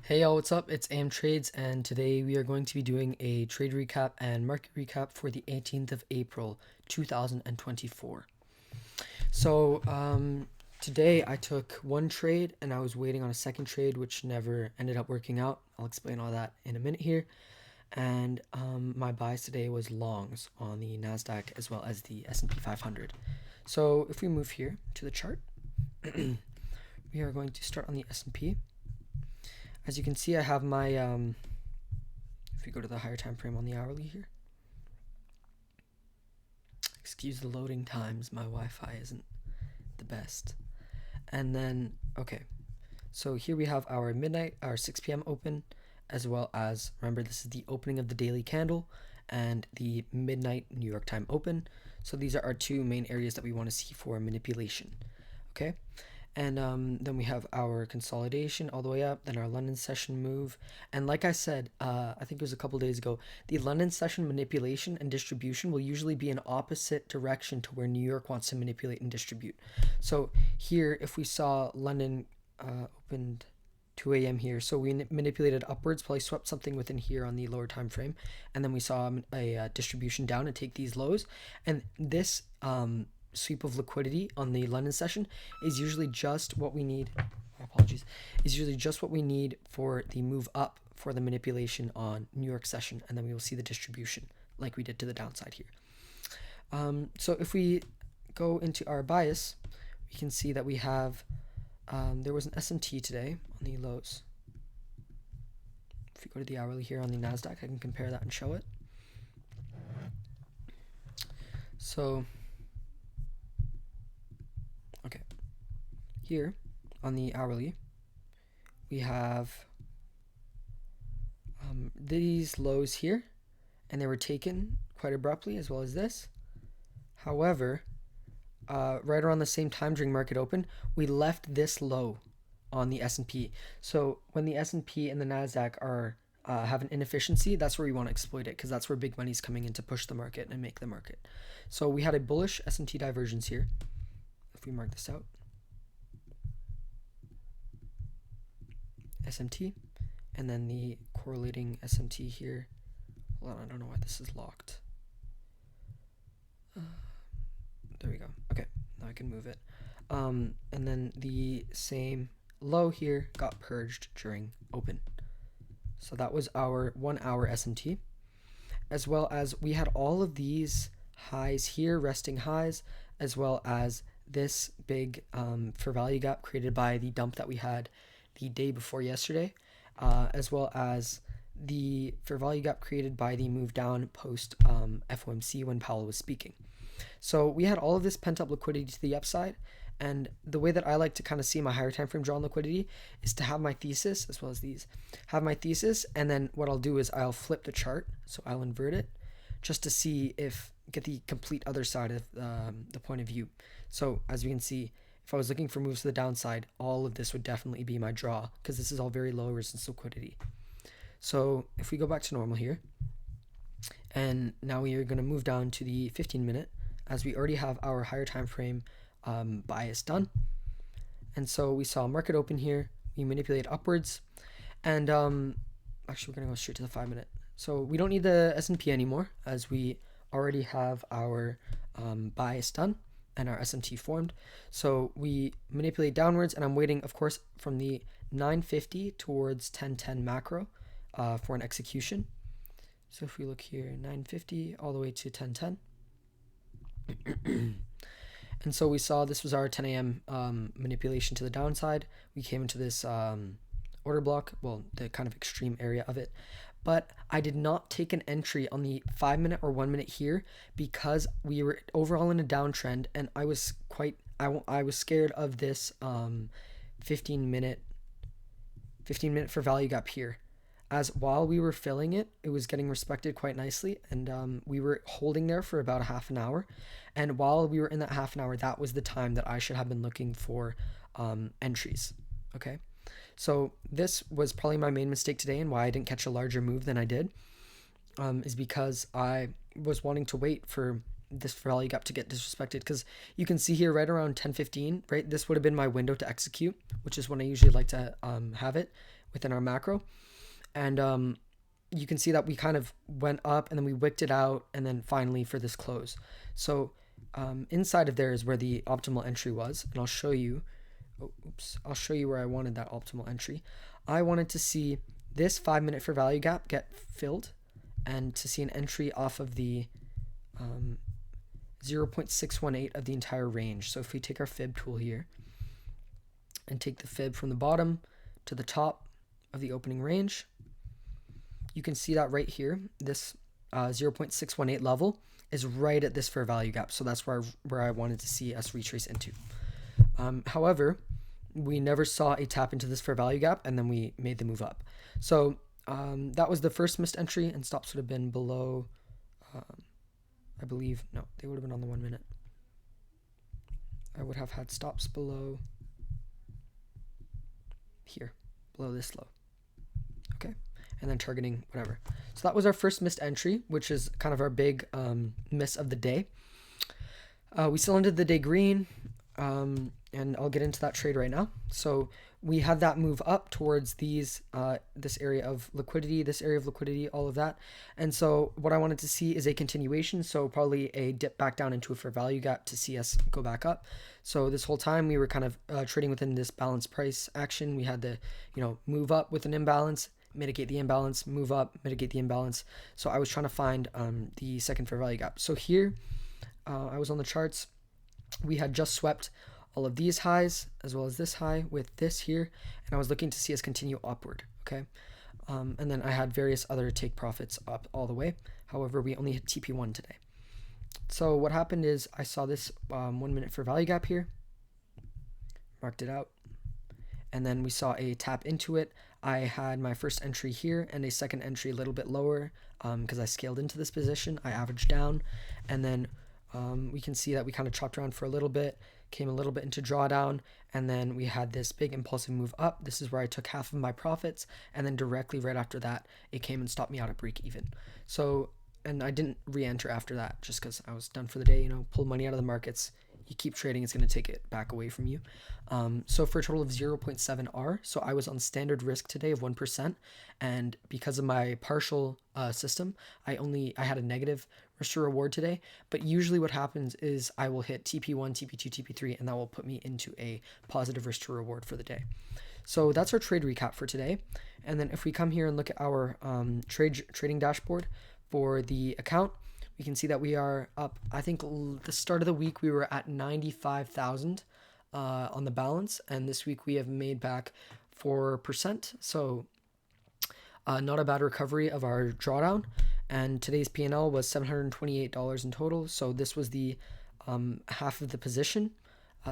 Hey y'all, what's up? It's AM Trades, and today we are going to be doing a trade recap and market recap for the 18th of April 2024. Today I took one trade and I was waiting on a second trade, which never ended up working out. I'll explain all that in a minute here. And my buys today was longs on the NASDAQ as well as the S&P 500. So if we move here to the chart, we are going to start on the S&P. As you can see, I have my, if we go to the higher time frame on the hourly here, excuse the loading times, my Wi-Fi isn't the best. And then, okay, so here we have our midnight, our 6 p.m. open, as well as, remember, this is the opening of the daily candle and the midnight New York time open. So these are our two main areas that we want to see for manipulation, okay? And then we have our consolidation all the way up, then our London session move. And like I said, I think it was a couple days ago, the London session manipulation and distribution will usually be in opposite direction to where New York wants to manipulate and distribute. So here, if we saw London opened 2 a.m. here, so we manipulated upwards, probably swept something within here on the lower time frame, and then we saw a distribution down and take these lows. And this sweep of liquidity on the London session is usually just what we need. Apologies. Is usually just what we need for the move up for the manipulation on New York session, and then we will see the distribution like we did to the downside here. So if we go into our bias, we can see that we have there was an SMT today on the lows. If we go to the hourly here on the NASDAQ, I can compare that and show it. So okay, here on the hourly, we have these lows here, and they were taken quite abruptly, as well as this. However, right around the same time during market open, we left this low on the S&P. So when the S&P and the NASDAQ are have an inefficiency, that's where we want to exploit it, because that's where big money is coming in to push the market and make the market. So we had a bullish S&T divergence here. If we mark this out, SMT, and then the correlating SMT here. Hold on, I don't know why this is locked. There we go. Okay, now I can move it. And then the same low here got purged during open. So that was our 1 hour SMT, as well as we had all of these highs here, resting highs, as well as this big fair value gap created by the dump that we had the day before yesterday, as well as the fair value gap created by the move down post FOMC when Powell was speaking. So we had all of this pent up liquidity to the upside, and the way that I like to kind of see my higher time frame draw on liquidity is to have my thesis, as well as these, have my thesis, and then what I'll do is I'll flip the chart, so I'll invert it, just to see if get the complete other side of the point of view. So as you can see, if I was looking for moves to the downside, all of this would definitely be my draw, because this is all very low resistance liquidity. So if we go back to normal here, and now we are going to move down to the 15-minute, as we already have our higher time frame bias done. And so we saw market open here, we manipulate upwards, and actually we're going to go straight to the 5-minute. So we don't need the S&P anymore, as we already have our bias done and our SMT formed. So we manipulate downwards, and I'm waiting, of course, from the 950 towards 1010 macro for an execution. So if we look here, 950 all the way to 1010. And so we saw this was our 10 a.m. Manipulation to the downside. We came into this order block, well, the kind of extreme area of it. But I did not take an entry on the 5-minute or 1-minute here, because we were overall in a downtrend, and I was scared of this 15-minute for value gap here, as while we were filling it, it was getting respected quite nicely, and we were holding there for about a half an hour. And while we were in that half an hour, that was the time that I should have been looking for entries. Okay. So this was probably my main mistake today, and why I didn't catch a larger move than I did, is because I was wanting to wait for this value gap to get disrespected, because you can see here right around 10:15, right? This would have been my window to execute, which is when I usually like to have it, within our macro. And you can see that we kind of went up and then we wicked it out, and then finally for this close. So inside of there is where the optimal entry was, and I'll show you. I'll show you where I wanted that optimal entry. I wanted to see this 5 minute fair value gap get filled, and to see an entry off of the 0.618 of the entire range. So if we take our fib tool here and take the fib from the bottom to the top of the opening range, you can see that right here, this 0.618 level is right at this fair value gap. So that's where I wanted to see us retrace into. However, we never saw a tap into this fair value gap, and then we made the move up. So that was the first missed entry, and stops would have been below, I believe, no, they would have been on the 1 minute. I would have had stops below here, below this low. Okay, and then targeting whatever. So that was our first missed entry, which is kind of our big miss of the day. We still ended the day green, and I'll get into that trade right now. So we had that move up towards these this area of liquidity, all of that. And so what I wanted to see is a continuation, so probably a dip back down into a fair value gap to see us go back up. So this whole time we were kind of trading within this balanced price action. We had the, move up with an imbalance, mitigate the imbalance, move up, mitigate the imbalance. So I was trying to find the second fair value gap. So here I was on the charts. We had just swept all of these highs as well as this high with this here, and I was looking to see us continue upward. Okay, and then I had various other take profits up all the way. However, we only hit TP1 today. So what happened is I saw this 1 minute fair value gap here, marked it out, and then we saw a tap into it. I had my first entry here and a second entry a little bit lower because I scaled into this position. I averaged down, and then we can see that we kind of chopped around for a little bit, came a little bit into drawdown, and then we had this big impulsive move up. This is where I took half of my profits, and then directly right after that, it came and stopped me out at break even. So, and I didn't re-enter after that just because I was done for the day, pulled money out of the markets. You keep trading, it's going to take it back away from you. So for a total of 0.7 R, so I was on standard risk today of 1%, and because of my partial system, I had a negative risk to reward today. But usually what happens is I will hit TP1, TP2, TP3, and that will put me into a positive risk to reward for the day. So that's our trade recap for today. And then if we come here and look at our trading dashboard for the account, we can see that we are up. I think the start of the week we were at 95,000 on the balance, and this week we have made back 4%. So not a bad recovery of our drawdown. And today's P&L was $728 in total. So this was the half of the position.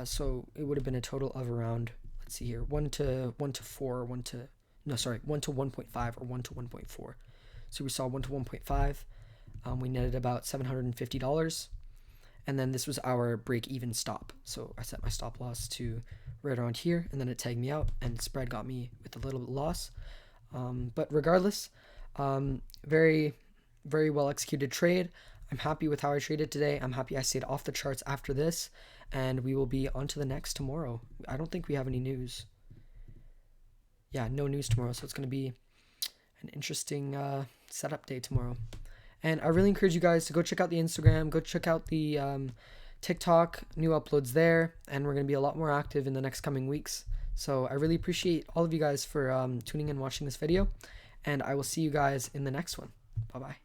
So it would have been a total of around, let's see here, 1 to 4, 1 to 1.5 or 1 to 1.4. So we saw 1 to 1.5. We netted about $750, and then this was our break-even stop. So I set my stop loss to right around here, and then it tagged me out, and spread got me with a little loss. But regardless, very, very well executed trade. I'm happy with how I traded today. I'm happy I stayed off the charts after this, and we will be on to the next tomorrow. I don't think we have any news. Yeah, no news tomorrow, so it's going to be an interesting setup day tomorrow. And I really encourage you guys to go check out the Instagram, go check out the TikTok, new uploads there, and we're going to be a lot more active in the next coming weeks. So I really appreciate all of you guys for tuning in and watching this video, and I will see you guys in the next one. Bye-bye.